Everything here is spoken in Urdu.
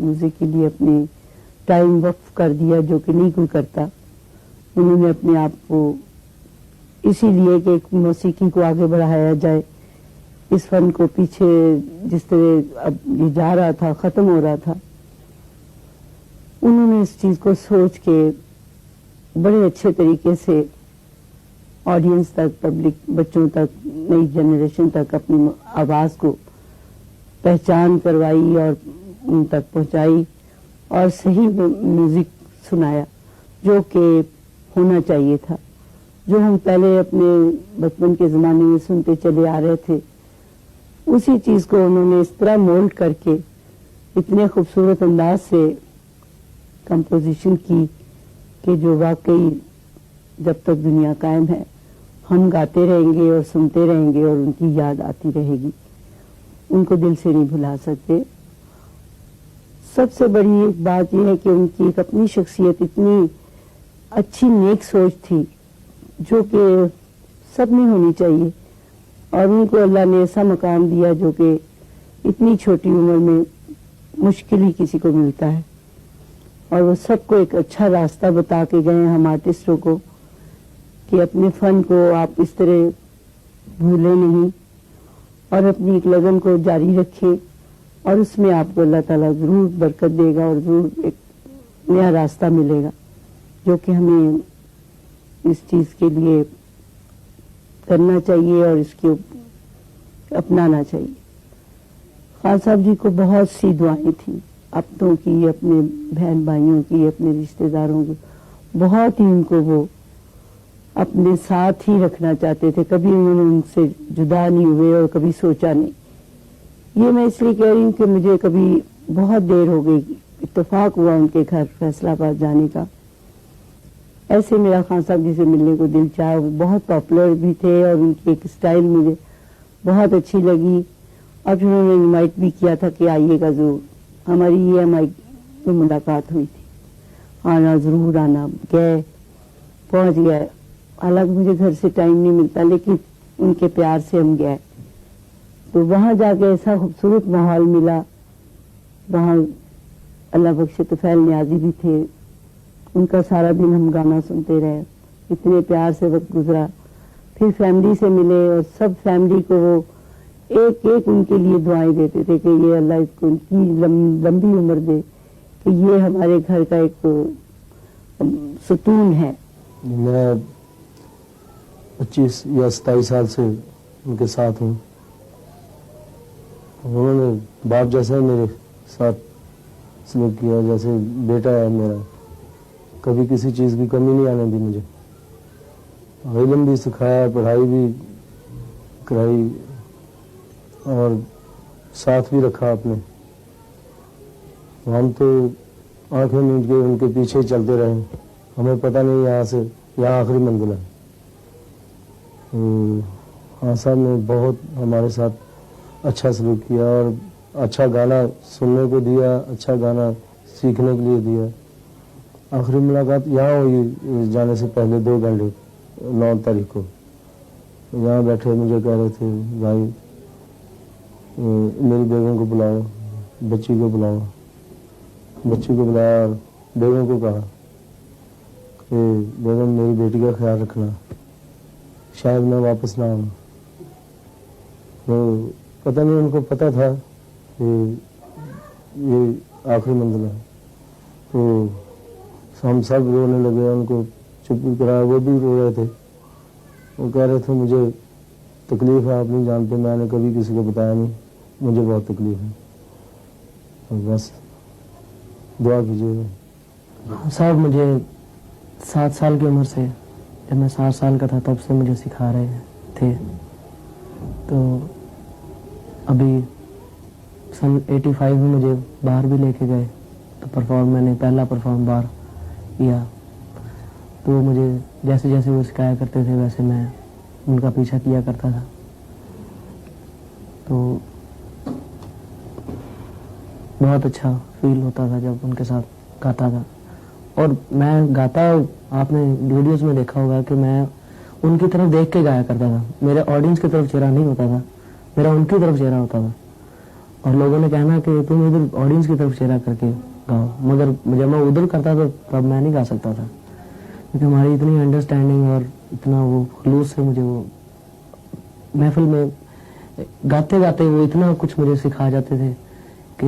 میوزک کے لیے اپنے ٹائم وقف کر دیا، جو کہ نہیں کوئی کرتا. انہوں نے اپنے آپ کو اسی لیے کہ ایک موسیقی کو آگے بڑھایا جائے، اس فن کو پیچھے جس طرح اب یہ جا رہا تھا، ختم ہو رہا تھا، انہوں نے اس چیز کو سوچ کے بڑے اچھے طریقے سے آڈینس تک، پبلک، بچوں تک، نئی جنریشن تک اپنی آواز کو پہچان کروائی اور ان تک پہنچائی اور صحیح میوزک سنایا جو کہ ہونا چاہیے تھا، جو ہم پہلے اپنے بچپن کے زمانے میں سنتے چلے آ رہے تھے. اسی چیز کو انہوں نے اس طرح مولڈ کر کے اتنے خوبصورت انداز سے کمپوزیشن کی کہ جو واقعی جب تک دنیا قائم ہے ہم گاتے رہیں گے اور سنتے رہیں گے اور ان کی یاد آتی رہے گی، ان کو دل سے نہیں بھلا سکتے. سب سے بڑی ایک بات یہ ہے کہ ان کی ایک اپنی شخصیت اتنی اچھی نیک سوچ تھی جو کہ سب میں ہونی چاہیے، اور ان کو اللہ نے ایسا مقام دیا جو کہ اتنی چھوٹی عمر میں مشکل ہی کسی کو ملتا ہے، اور وہ سب کو ایک اچھا راستہ بتا کے گئے ہم آرٹسٹوں کو کہ اپنے فن کو آپ اس طرح بھولیں نہیں اور اپنی ایک لگن کو جاری رکھیں، اور اس میں آپ کو اللہ تعالیٰ ضرور برکت دے گا اور ضرور ایک نیا راستہ ملے گا جو کہ ہمیں اس چیز کے لیے کرنا چاہیے اور اس کو اپنانا چاہیے. خان صاحب جی کو بہت سی دعائیں تھیں، اپنوں کی، اپنے بہن بھائیوں کی، اپنے رشتہ داروں کی، بہت ہی ان کو وہ اپنے ساتھ ہی رکھنا چاہتے تھے. کبھی انہوں نے ان سے جدا نہیں ہوئے اور کبھی سوچا نہیں. یہ میں اس لیے کہہ رہی ہوں کہ مجھے کبھی بہت دیر ہو گئی، اتفاق ہوا ان کے گھر فیصل آباد جانے کا. ایسے میرا خان صاحب جی سے ملنے کو دل چاہا. وہ بہت پاپولر بھی تھے اور ان کی ایک اسٹائل مجھے بہت اچھی لگی، اور پھر انہوں نے انوائٹ بھی کیا تھا کہ آئیے گا ضرور. ہماری یہ ہماری ملاقات ہوئی تھی، آنا ضرور آنا. گئے، پہنچ گئے. حالانکہ مجھے گھر سے ٹائم نہیں ملتا لیکن ان کے پیار سے ہم گئے تو وہاں جا کے ایسا خوبصورت ماحول ملا. وہاں اللہ بخش طفیل نیازی بھی تھے، ان کا سارا دن ہم گانا سنتے رہے، اتنے پیار سے وقت گزرا. پھر فیملی سے ملے اور سب فیملی کو وہ ایک ایک ان کے لیے دعائیں دیتے تھے کہ یہ اللہ اس کو ان کی لمبی عمر دے، کہ یہ ہمارے گھر کا ایک ستون ہے. میں 25 یا 27 سال سے ان کے ساتھ ہوں. انہوں نے باپ جیسا میرے ساتھ سلوک کیا، جیسے بیٹا ہے میرا. کبھی کسی چیز کی کمی نہیں آنے دی مجھے. علم بھی سکھایا، پڑھائی بھی کرائی اور ساتھ بھی رکھا اپنے. ہم تو آنکھیں میچ کے ان کے پیچھے چلتے رہے. ہمیں پتہ نہیں یہاں سے یہاں آخری منزل ہے. خان صاحب نے بہت ہمارے ساتھ اچھا سلوک کیا اور اچھا گانا سننے کو دیا، اچھا گانا سیکھنے کے لیے دیا. آخری ملاقات یہاں ہوئی جانے سے پہلے 2 گھنٹے 9 تاریخ کو. یہاں بیٹھے مجھے کہہ رہے تھے بھائی میری بیگم کو بلاؤ، بچی کو بلاؤ. بچی کو بلایا اور بیگم کو کہا کہ بیگم میری بیٹی کا خیال رکھنا، شاید میں واپس نہ آؤں. تو پتہ نہیں ان کو پتہ تھا کہ یہ آخری منزل ہے. تو ہم سب رونے لگے، ان کو چپ کرایا. وہ بھی رو رہے تھے. وہ کہہ رہے تھے مجھے تکلیف ہے، آپ نہیں جانتے، میں نے کبھی کسی کو بتایا نہیں، مجھے بہت تکلیف ہے. بس دعا کیجیے. صاحب مجھے 7 سال کی عمر سے، جب میں 7 سال کا تھا تب سے مجھے سکھا رہے تھے. تو ابھی سن 85 میں مجھے باہر بھی لے کے گئے تو میں نے پہلا پرفارم باہر کیا. تو مجھے جیسے جیسے وہ سکھایا کرتے تھے ویسے میں ان کا پیچھا کیا کرتا تھا. تو بہت اچھا فیل ہوتا تھا جب ان کے ساتھ گاتا تھا. اور میں گاتا، آپ نے ویڈیوز میں دیکھا ہوگا کہ میں ان کی طرف دیکھ کے گایا کرتا تھا. میرے آڈینس کی طرف چہرہ نہیں ہوتا تھا، میرا ان کی طرف چہرہ ہوتا تھا. اور لوگوں نے کہنا کہ تم ادھر آڈینس کی طرف چہرہ کر کے گاؤ, مگر جب میں ادھر کرتا تو تب میں نہیں گا سکتا تھا, کیونکہ ہماری اتنی انڈرسٹینڈنگ اور اتنا وہ خلوص سے مجھے وہ محفل میں گاتے گاتے وہ اتنا کچھ مجھے سکھا جاتے تھے کہ